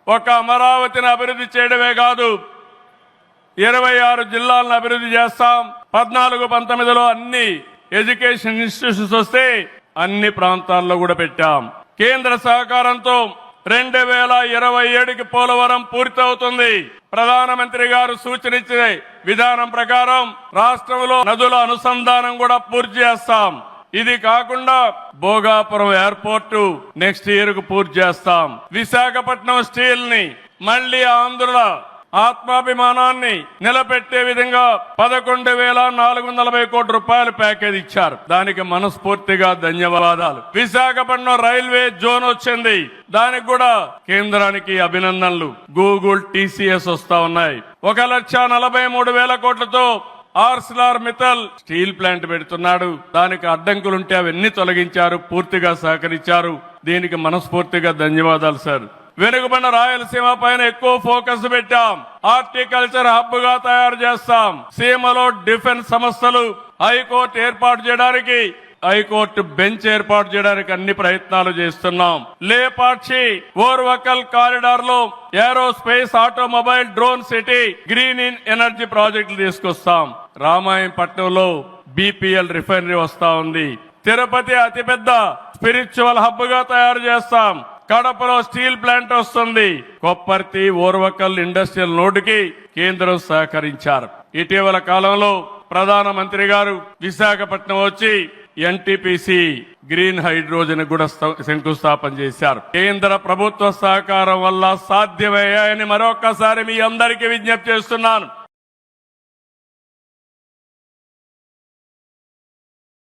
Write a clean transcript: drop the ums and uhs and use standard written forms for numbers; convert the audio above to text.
ఒక అమరావతిని అభివృద్ధి చేయడమే కాదు, 26 జిల్లాలను అభివృద్ధి చేస్తాం. 14-19లో అన్ని ఎడ్యుకేషన్ ఇన్స్టిట్యూషన్స్ వస్తే అన్ని ప్రాంతాల్లో కూడా పెట్టాం. కేంద్ర సహకారంతో 2027కి పోలవరం పూర్తవుతుంది. ప్రధానమంత్రి గారు సూచనిచ్చే విధానం ప్రకారం రాష్ట్రంలో నదుల అనుసంధానం కూడా పూర్తి చేస్తాం. ఇది కాకుండా భోగాపురం ఎయిర్పోర్టు నెక్స్ట్ ఇయర్ కు పూర్తి చేస్తాం. విశాఖపట్నం స్టీల్ ని మళ్లీ ఆంధ్రుల ఆత్మాభిమానాన్ని నిలబెట్టే విధంగా 11,440 కోట్ల రూపాయల ప్యాకేజ్ ఇచ్చారు. దానికి మనస్ఫూర్తిగా ధన్యవాదాలు. విశాఖపట్నం రైల్వే జోన్ వచ్చింది, దానికి కూడా కేంద్రానికి అభినందనలు. గూగుల్, టీసీఎస్ వస్తా ఉన్నాయి. 1,43,000 కోట్లతో ఆర్సిలార్ మిత్తల్ స్టీల్ ప్లాంట్ పెడుతున్నాడు. దానికి అడ్డంకులుంటే అవన్నీ తొలగించారు, పూర్తిగా సహకరించారు. దీనికి మనస్ఫూర్తిగా ధన్యవాదాలు సార్. వెనుకబడిన రాయలసీమ పైన ఎక్కువ ఫోకస్ పెట్టాం. హార్టికల్చర్ హబ్ గా తయారు చేస్తాం. సీమలో డిఫెన్స్ సంస్థలు, హైకోర్టు ఏర్పాటు చేయడానికి, హైకోర్టు బెంచ్ ఏర్పాటు చేయడానికి అన్ని ప్రయత్నాలు చేస్తున్నాం. లేపాక్షి ఓర్వకల్ కారిడార్ లో aerospace, automobile, drone city, green energy ప్రాజెక్టులు తీసుకొస్తాం. రామాయంపట్నంలో బీపీఎల్ రిఫైనరీ వస్తా ఉంది. తిరుపతి అతిపెద్ద స్పిరిచువల్ హబ్ గా తయారు చేస్తాం. కడపలో స్టీల్ ప్లాంట్ వస్తుంది. కొప్పర్తి, ఓర్వకల్ ఇండస్ట్రియల్ నోడ్కి కేంద్రం సహకరించారు. ఇటీవల కాలంలో ప్రధానమంత్రి గారు విశాఖపట్నం వచ్చి ఎన్టీపీసీ గ్రీన్ హైడ్రోజన్ కూడా శంకుస్థాపన చేశారు. కేంద్ర ప్రభుత్వ సహకారం వల్ల సాధ్యమయ్యాయని మరొకసారి మీ అందరికీ విజ్ఞప్తి చేస్తున్నాను.